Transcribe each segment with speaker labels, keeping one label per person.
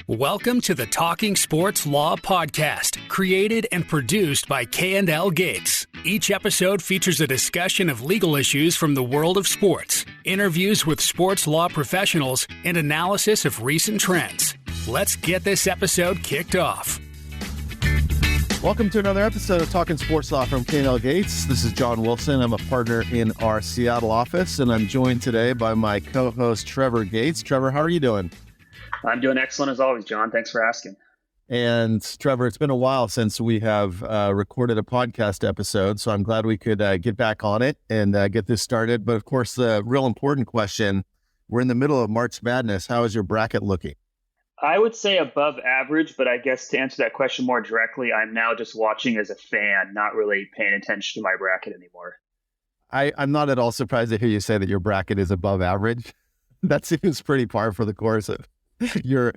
Speaker 1: Welcome to the Talking Sports Law podcast, created and produced by K&L Gates. Each episode features a discussion of legal issues from the world of sports, interviews with sports law professionals, and analysis of recent trends. Let's get this episode kicked off.
Speaker 2: Welcome to another episode of Talking Sports Law from K&L Gates. This is John Wilson. I'm a partner in our Seattle office, and I'm joined today by my co-host, Trevor Gates. Trevor, how are you doing?
Speaker 3: I'm doing excellent as always, John. Thanks for asking.
Speaker 2: And Trevor, it's been a while since we have recorded a podcast episode, so I'm glad we could get back on it and get this started. But of course, the real important question, we're in the middle of March Madness. How is your bracket looking?
Speaker 3: I would say above average, but I guess to answer that question more directly, I'm now just watching as a fan, not really paying attention to my bracket anymore.
Speaker 2: I'm not at all surprised to hear you say that your bracket is above average. That seems pretty par for the course of your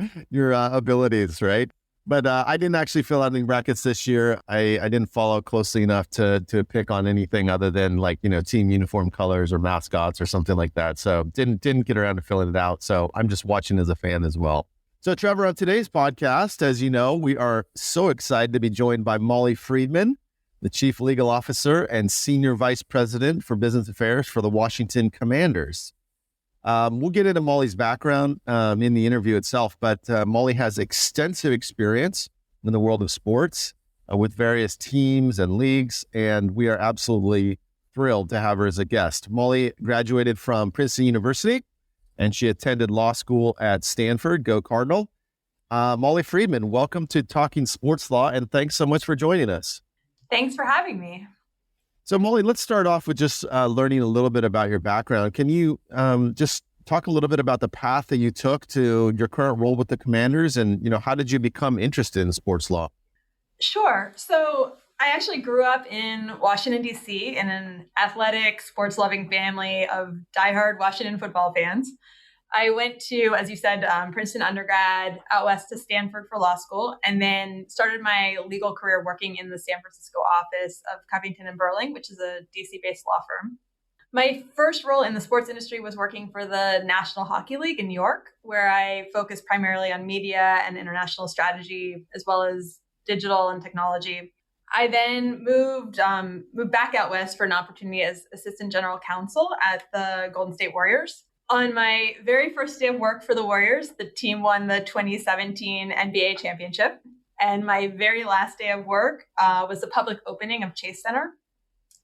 Speaker 2: abilities, right? But I didn't actually fill out any brackets this year. I didn't follow closely enough to pick on anything other than team uniform colors or mascots or something like that. So didn't get around to filling it out. So I'm just watching as a fan as well. So Trevor, on today's podcast, as you know, we are so excited to be joined by Mali Friedman, the Chief Legal Officer and Senior Vice President for Business Affairs for the Washington Commanders. We'll get into Mali's background in the interview itself, but Mali has extensive experience in the world of sports with various teams and leagues, and we are absolutely thrilled to have her as a guest. Mali graduated from Princeton University, and she attended law school at Stanford. Go Cardinal. Mali Friedman, welcome to Talking Sports Law, and thanks so much for joining us.
Speaker 4: Thanks for having me.
Speaker 2: So, Mali, let's start off with just learning a little bit about your background. Can you just talk a little bit about the path that you took to your current role with the Commanders, and how did you become interested in sports law?
Speaker 4: Sure. So I actually grew up in Washington, D.C. in an athletic, sports-loving family of diehard Washington football fans. I went to, as you said, Princeton undergrad, out west to Stanford for law school, and then started my legal career working in the San Francisco office of Covington & Burling, which is a DC-based law firm. My first role in the sports industry was working for the National Hockey League in New York, where I focused primarily on media and international strategy, as well as digital and technology. I then moved back out west for an opportunity as Assistant General Counsel at the Golden State Warriors. On my very first day of work for the Warriors, the team won the 2017 NBA championship. And my very last day of work was the public opening of Chase Center.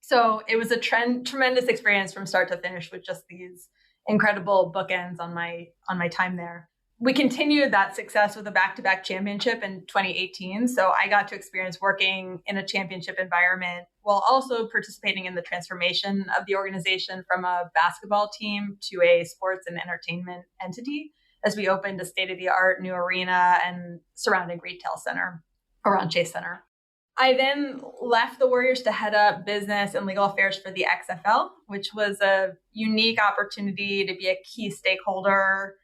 Speaker 4: So it was a tremendous experience from start to finish with just these incredible bookends on my time there. We continued that success with a back-to-back championship in 2018. So I got to experience working in a championship environment while also participating in the transformation of the organization from a basketball team to a sports and entertainment entity as we opened a state-of-the-art new arena and surrounding retail center around Chase Center. I then left the Warriors to head up business and legal affairs for the XFL, which was a unique opportunity to be a key stakeholder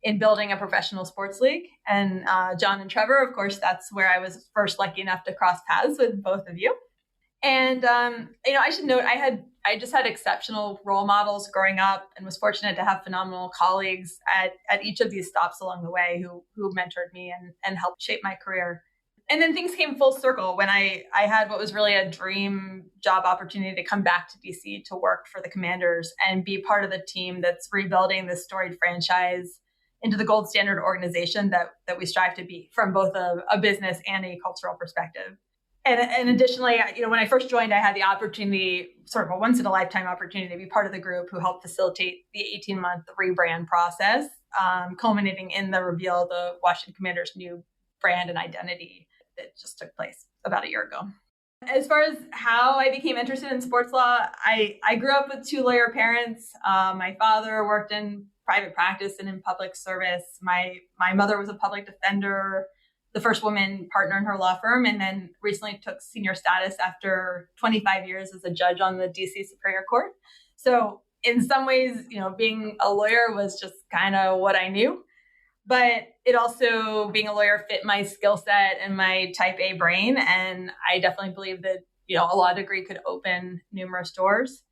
Speaker 4: in building a professional sports league. And John and Trevor, of course, that's where I was first lucky enough to cross paths with both of you. And, I should note, I just had exceptional role models growing up and was fortunate to have phenomenal colleagues at each of these stops along the way who mentored me and helped shape my career. And then things came full circle when I had what was really a dream job opportunity to come back to DC to work for the Commanders and be part of the team that's rebuilding this storied franchise into the gold standard organization that we strive to be from both a business and a cultural perspective. And additionally, when I first joined, I had the opportunity, sort of a once in a lifetime opportunity, to be part of the group who helped facilitate the 18-month rebrand process, culminating in the reveal of the Washington Commanders' new brand and identity that just took place about a year ago. As far as how I became interested in sports law, I grew up with two lawyer parents. My father worked in private practice and in public service. My mother was a public defender, the first woman partner in her law firm, and then recently took senior status after 25 years as a judge on the DC Superior Court. So in some ways, being a lawyer was just kind of what I knew. But it also, being a lawyer, fit my skill set and my type A brain. And I definitely believe that, a law degree could open numerous doors.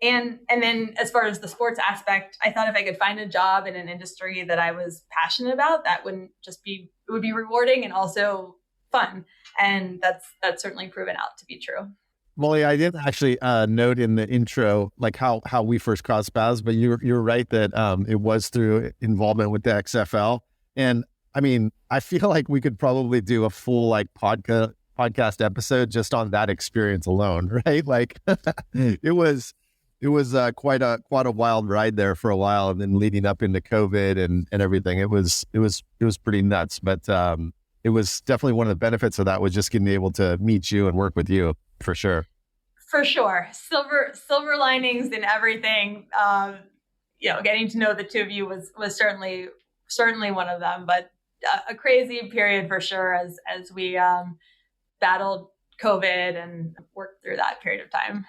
Speaker 4: And then as far as the sports aspect, I thought if I could find a job in an industry that I was passionate about, that it would be rewarding and also fun. And that's certainly proven out to be true.
Speaker 2: Molly, I didn't actually note in the intro like how we first crossed paths, but you're right that it was through involvement with the XFL. And I mean, I feel like we could probably do a full like podcast episode just on that experience alone, right? Like it was quite a wild ride there for a while, and then leading up into COVID and everything, it was pretty nuts. But it was definitely one of the benefits of that was just getting able to meet you and work with you. For sure.
Speaker 4: For sure. Silver linings in everything. Getting to know the two of you was certainly one of them, but a crazy period for sure as we battled COVID and worked through that period of time.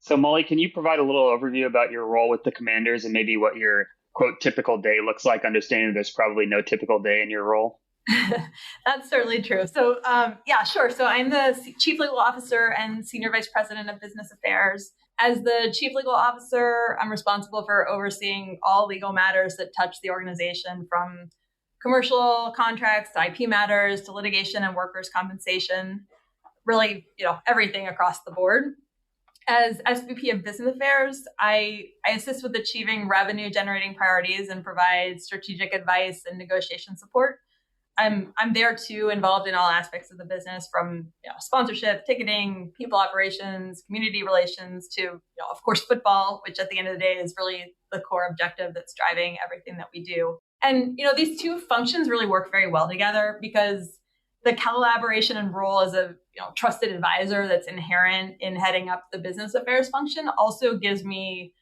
Speaker 3: So Molly, can you provide a little overview about your role with the Commanders and maybe what your quote typical day looks like, understanding there's probably no typical day in your role?
Speaker 4: That's certainly true. So, yeah, sure. So I'm the Chief Legal Officer and Senior Vice President of Business Affairs. As the Chief Legal Officer, I'm responsible for overseeing all legal matters that touch the organization, from commercial contracts to IP matters to litigation and workers' compensation, really, everything across the board. As SVP of Business Affairs, I assist with achieving revenue generating priorities and provide strategic advice and negotiation support. I'm there too, involved in all aspects of the business, from sponsorship, ticketing, people operations, community relations to of course football, which at the end of the day is really the core objective that's driving everything that we do. And these two functions really work very well together because the collaboration and role as a trusted advisor that's inherent in heading up the business affairs function also gives me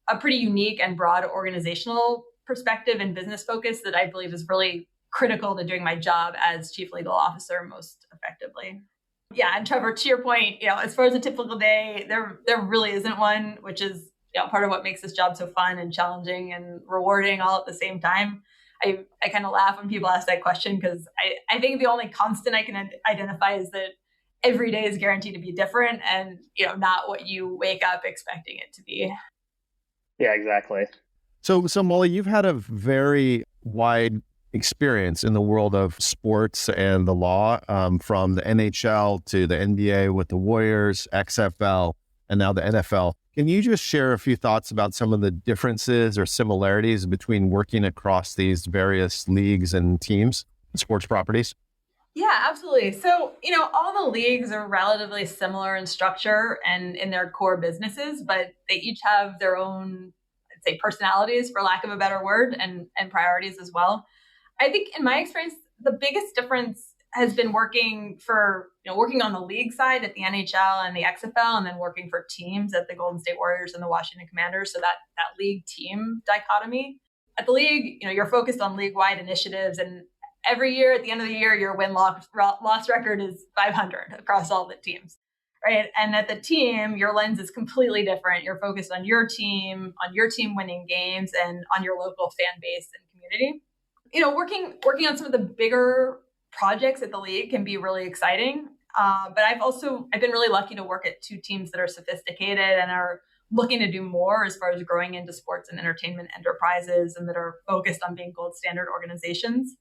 Speaker 4: a pretty unique and broad organizational perspective and business focus that I believe is really critical to doing my job as Chief Legal Officer most effectively. Yeah, and Trevor, to your point, as far as a typical day, there really isn't one, which is part of what makes this job so fun and challenging and rewarding all at the same time. I kind of laugh when people ask that question because I think the only constant I can identify is that every day is guaranteed to be different and not what you wake up expecting it to be.
Speaker 3: Yeah, exactly.
Speaker 2: So Molly, you've had a very wide experience in the world of sports and the law, from the NHL to the NBA with the Warriors, XFL, and now the NFL. Can you just share a few thoughts about some of the differences or similarities between working across these various leagues and teams, sports properties?
Speaker 4: Yeah, absolutely. So, all the leagues are relatively similar in structure and in their core businesses, but they each have their own, I'd say, personalities, for lack of a better word, and priorities as well. I think in my experience, the biggest difference has been working on the league side at the NHL and the XFL, and then working for teams at the Golden State Warriors and the Washington Commanders. So that league team dichotomy. At the league, you're focused on league-wide initiatives, and every year at the end of the year, your win-loss record is 500 across all the teams, right? And at the team, your lens is completely different. You're focused on your team winning games, and on your local fan base and community. Working on some of the bigger projects at the league can be really exciting. But I've been really lucky to work at two teams that are sophisticated and are looking to do more as far as growing into sports and entertainment enterprises, and that are focused on being gold standard organizations.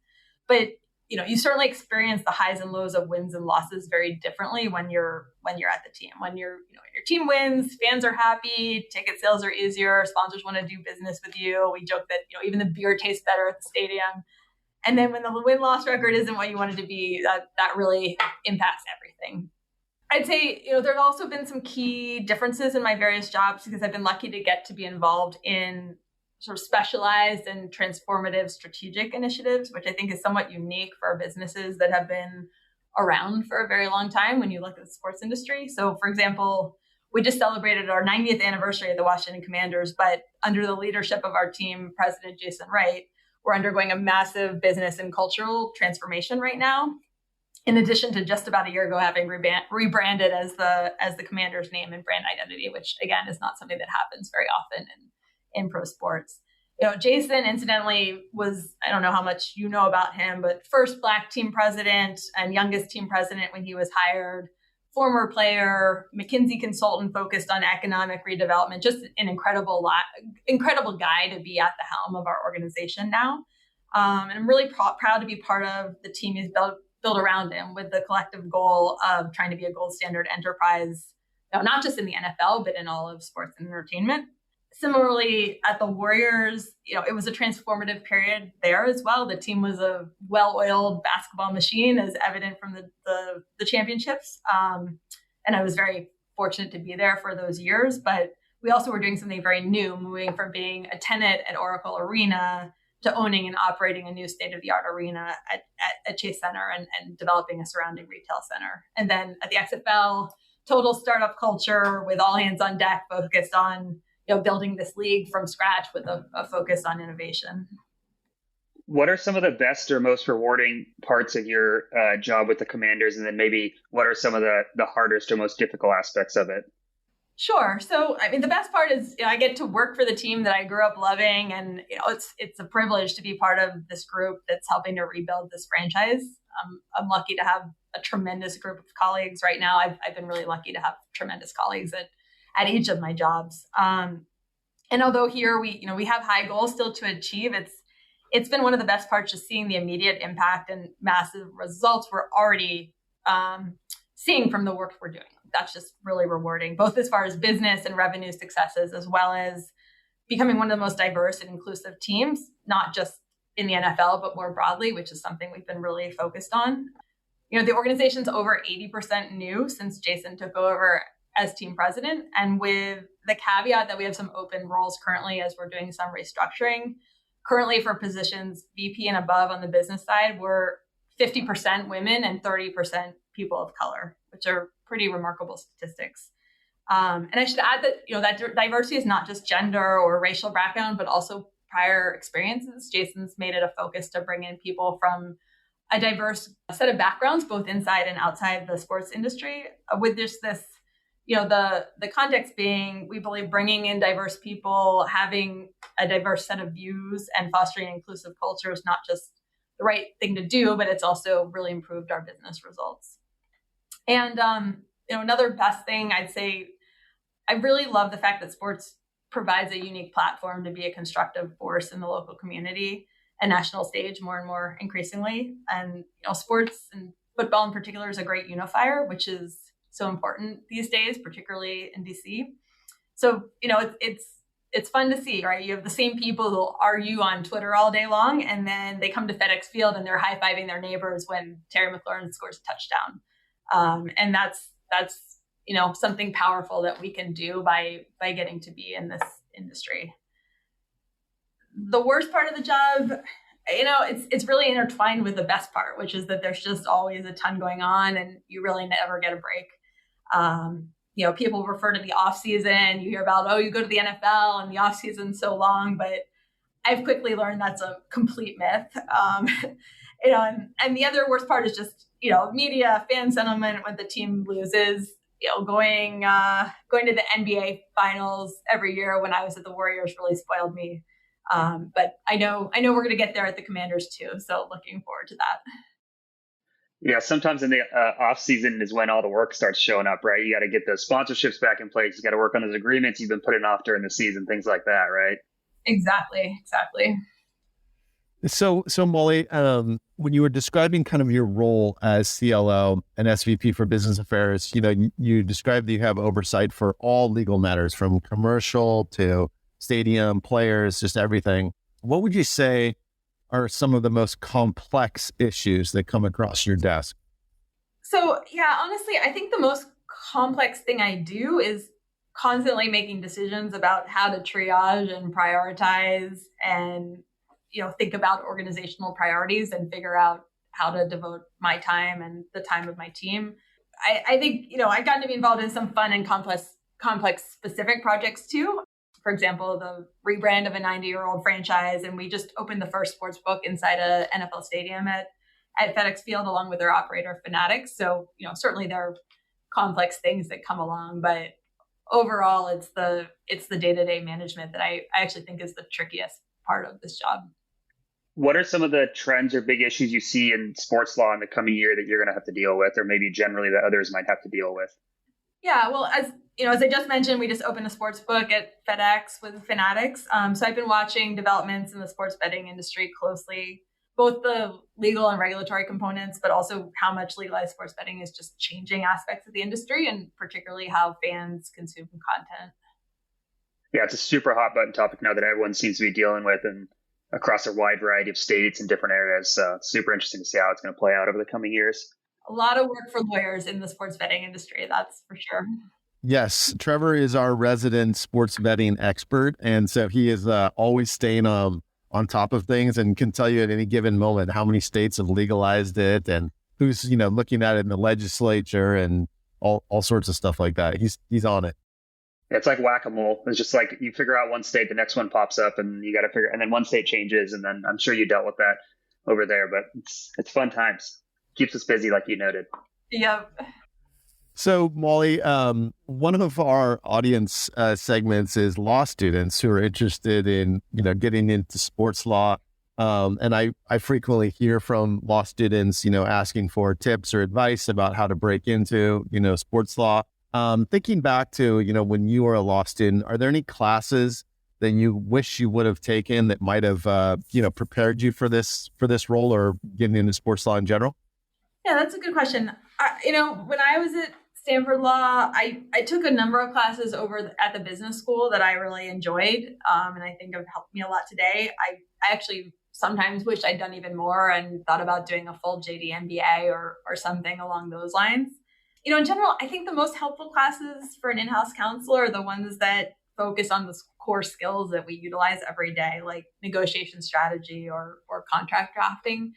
Speaker 4: But you certainly experience the highs and lows of wins and losses very differently when you're at the team. When your team wins, fans are happy, ticket sales are easier, sponsors want to do business with you. We joke that even the beer tastes better at the stadium. And then when the win-loss record isn't what you want it to be, that really impacts everything. I'd say there have also been some key differences in my various jobs because I've been lucky to get to be involved in sort of specialized and transformative strategic initiatives, which I think is somewhat unique for businesses that have been around for a very long time when you look at the sports industry. So, for example, we just celebrated our 90th anniversary of the Washington Commanders, but under the leadership of our team, President Jason Wright, we're undergoing a massive business and cultural transformation right now. In addition to just about a year ago having rebranded as the Commanders name and brand identity, which again is not something that happens very often in pro sports. Jason, incidentally, was, I don't know how much you know about him, but first Black team president and youngest team president when he was hired, former player, McKinsey consultant focused on economic redevelopment, just an incredible guy to be at the helm of our organization now. And I'm really proud to be part of the team he's built around him with the collective goal of trying to be a gold standard enterprise, not just in the NFL, but in all of sports and entertainment. Similarly, at the Warriors, it was a transformative period there as well. The team was a well-oiled basketball machine, as evident from the championships. And I was very fortunate to be there for those years. But we also were doing something very new, moving from being a tenant at Oracle Arena to owning and operating a new state-of-the-art arena at Chase Center and developing a surrounding retail center. And then at the XFL, total startup culture with all hands on deck, focused on building this league from scratch with a focus on innovation.
Speaker 3: What are some of the best or most rewarding parts of your job with the Commanders? And then maybe what are some of the hardest or most difficult aspects of it?
Speaker 4: Sure. So, the best part is I get to work for the team that I grew up loving. And, it's a privilege to be part of this group that's helping to rebuild this franchise. I'm lucky to have a tremendous group of colleagues right now. I've been really lucky to have tremendous colleagues at each of my jobs. And although here we have high goals still to achieve, it's been one of the best parts, just seeing the immediate impact and massive results we're already seeing from the work we're doing. That's just really rewarding, both as far as business and revenue successes, as well as becoming one of the most diverse and inclusive teams, not just in the NFL, but more broadly, which is something we've been really focused on. The organization's over 80% new since Jason took over as team president, and with the caveat that we have some open roles currently as we're doing some restructuring. Currently, for positions VP and above on the business side, we're 50% women and 30% people of color, which are pretty remarkable statistics. And I should add that that diversity is not just gender or racial background, but also prior experiences. Jason's made it a focus to bring in people from a diverse set of backgrounds, both inside and outside the sports industry, with this the context being, we believe, bringing in diverse people, having a diverse set of views, and fostering an inclusive culture is not just the right thing to do, but it's also really improved our business results. And another best thing I'd say, I really love the fact that sports provides a unique platform to be a constructive force in the local community and national stage more and more increasingly. And sports and football in particular is a great unifier, which is so important these days, particularly in DC. So, it's fun to see, right? You have the same people who argue on Twitter all day long, and then they come to FedEx Field and they're high-fiving their neighbors when Terry McLaurin scores a touchdown. And that's something powerful that we can do by getting to be in this industry. The worst part of the job, it's really intertwined with the best part, which is that there's just always a ton going on and you really never get a break. People refer to the off season. You hear about, you go to the NFL and the off season's so long, but I've quickly learned that's a complete myth. And the other worst part is just, media, fan sentiment when the team loses, going to the NBA finals every year when I was at the Warriors really spoiled me. But I know we're going to get there at the Commanders too. So looking forward to that.
Speaker 3: Yeah, sometimes in the off season is when all the work starts showing up, right? You got to get the sponsorships back in place. You got to work on those agreements you've been putting off during the season, things like that, right?
Speaker 4: Exactly.
Speaker 2: So Molly, when you were describing kind of your role as CLO and SVP for Business Affairs, you described that you have oversight for all legal matters, from commercial to stadium, players, just everything. What would you say are some of the most complex issues that come across your desk?
Speaker 4: So, yeah, honestly, I think the most complex thing I do is constantly making decisions about how to triage and prioritize and, think about organizational priorities and figure out how to devote my time and the time of my team. I think, I've gotten to be involved in some fun and complex specific projects too. For example, the rebrand of a 90-year-old franchise, and we just opened the first sports book inside a NFL stadium at FedEx Field, along with their operator Fanatics. So, certainly there are complex things that come along, but overall, it's the day-to-day management that I actually think is the trickiest part of this job.
Speaker 3: What are some of the trends or big issues you see in sports law in the coming year that you're going to have to deal with, or maybe generally that others might have to deal with?
Speaker 4: Yeah, well, as I just mentioned, we just opened a sports book at FedEx with Fanatics. So I've been watching developments in the sports betting industry closely, both the legal and regulatory components, but also how much legalized sports betting is just changing aspects of the industry, and particularly how fans consume content.
Speaker 3: Yeah, it's a super hot button topic now that everyone seems to be dealing with, and across a wide variety of states and different areas. So it's super interesting to see how it's going to play out over the coming years.
Speaker 4: A lot of work for lawyers in the sports betting industry, that's for sure.
Speaker 2: Yes, Trevor is our resident sports betting expert. And so he is always staying on top of things and can tell you at any given moment how many states have legalized it and who's, looking at it in the legislature and all sorts of stuff like that. He's on it.
Speaker 3: It's like whack-a-mole. It's just like you figure out one state, the next one pops up, and you got to figure, and then one state changes, and then I'm sure you dealt with that over there, but it's fun times. Keeps us busy, like you noted.
Speaker 4: Yep.
Speaker 2: So, Molly, one of our audience segments is law students who are interested in, getting into sports law. And I frequently hear from law students, asking for tips or advice about how to break into, sports law. Thinking back to, when you were a law student, are there any classes that you wish you would have taken that might have, prepared you for this role or getting into sports law in general?
Speaker 4: Yeah, that's a good question. When I was at Stanford Law, I took a number of classes over at the business school that I really enjoyed, and I think have helped me a lot today. I actually sometimes wish I'd done even more and thought about doing a full JD MBA or something along those lines. In general, I think the most helpful classes for an in-house counsel are the ones that focus on the core skills that we utilize every day, like negotiation strategy or contract drafting.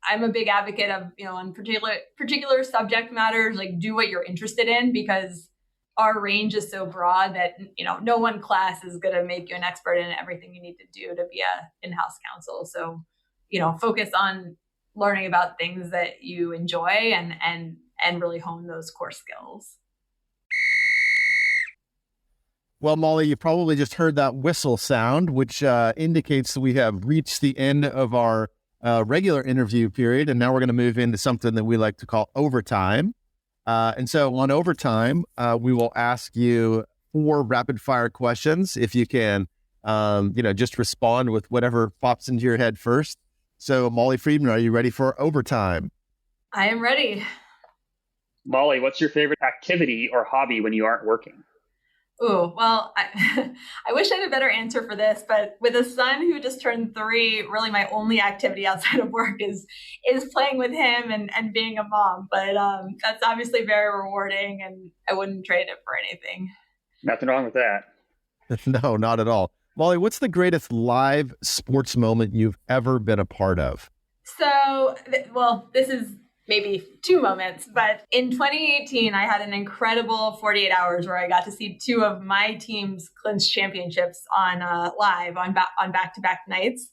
Speaker 4: I'm a big advocate of, on particular subject matters, like do what you're interested in, because our range is so broad that, no one class is going to make you an expert in everything you need to do to be a in-house counsel. So, focus on learning about things that you enjoy and really hone those core skills.
Speaker 2: Well, Molly, you probably just heard that whistle sound, which indicates that we have reached the end of our regular interview period. And now we're going to move into something that we like to call overtime. And so on overtime, we will ask you 4 rapid fire questions. If you can, just respond with whatever pops into your head first. So Mali Friedman, are you ready for overtime?
Speaker 4: I am ready.
Speaker 3: Molly, what's your favorite activity or hobby when you aren't working?
Speaker 4: Oh, well, I wish I had a better answer for this, but with a son who just turned 3, really my only activity outside of work is playing with him and being a mom. But that's obviously very rewarding, and I wouldn't trade it for anything.
Speaker 3: Nothing wrong with that.
Speaker 2: No, not at all. Molly, what's the greatest live sports moment you've ever been a part of?
Speaker 4: So, this is maybe 2 moments, but in 2018, I had an incredible 48 hours where I got to see 2 of my teams clinch championships on live on back-to-back nights.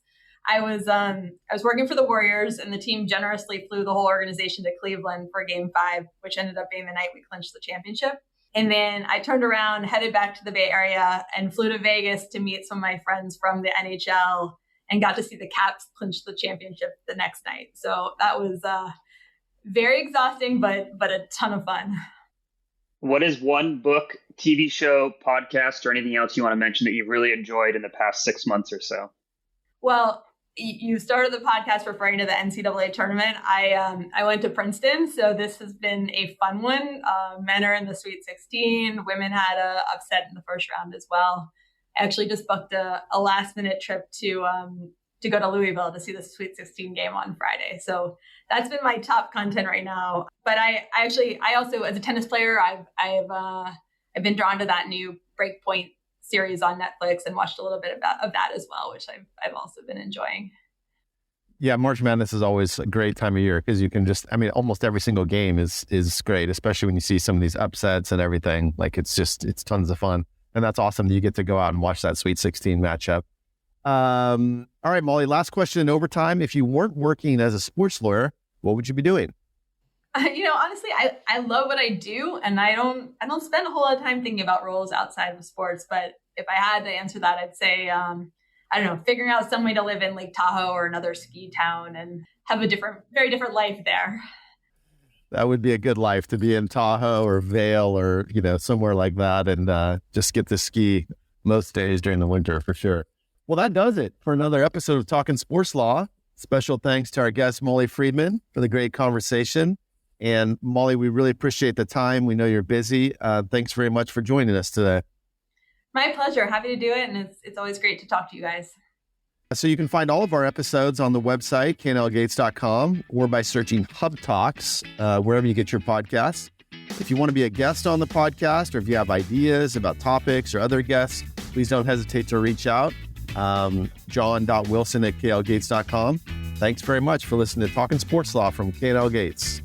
Speaker 4: I was working for the Warriors, and the team generously flew the whole organization to Cleveland for Game 5, which ended up being the night we clinched the championship. And then I turned around, headed back to the Bay Area, and flew to Vegas to meet some of my friends from the NHL, and got to see the Caps clinch the championship the next night. So that was very exhausting, but a ton of fun.
Speaker 3: What is one book, TV show, podcast, or anything else you want to mention that you've really enjoyed in the past 6 months or so?
Speaker 4: Well, you started the podcast referring to the NCAA tournament. I went to Princeton, so this has been a fun one. Men are in the Sweet 16. Women had a upset in the first round as well. I actually just booked a last-minute trip to go to Louisville to see the Sweet 16 game on Friday. So that's been my top content right now. But I also, as a tennis player, I've been drawn to that new Breakpoint series on Netflix and watched a little bit of that as well, which I've also been enjoying.
Speaker 2: Yeah, March Madness is always a great time of year because you can almost every single game is great, especially when you see some of these upsets and everything. Like it's tons of fun. And that's awesome that you get to go out and watch that Sweet 16 matchup. All right, Molly, last question in overtime. If you weren't working as a sports lawyer, what would you be doing?
Speaker 4: Honestly, I love what I do, and I don't spend a whole lot of time thinking about roles outside of sports. But if I had to answer that, I'd say I don't know, figuring out some way to live in Lake Tahoe or another ski town and have a very different life there.
Speaker 2: That would be a good life, to be in Tahoe or Vail or, somewhere like that, and just get to ski most days during the winter for sure. Well, that does it for another episode of Talking Sports Law. Special thanks to our guest, Mali Friedman, for the great conversation. And Molly, we really appreciate the time. We know you're busy. Thanks very much for joining us today.
Speaker 4: My pleasure. Happy to do it. And it's always great to talk to you guys.
Speaker 2: So you can find all of our episodes on the website, knlgates.com, or by searching Hub Talks, wherever you get your podcasts. If you want to be a guest on the podcast, or if you have ideas about topics or other guests, please don't hesitate to reach out. John.wilson@klgates.com. Thanks very much for listening to Talking Sports Law from K&L Gates.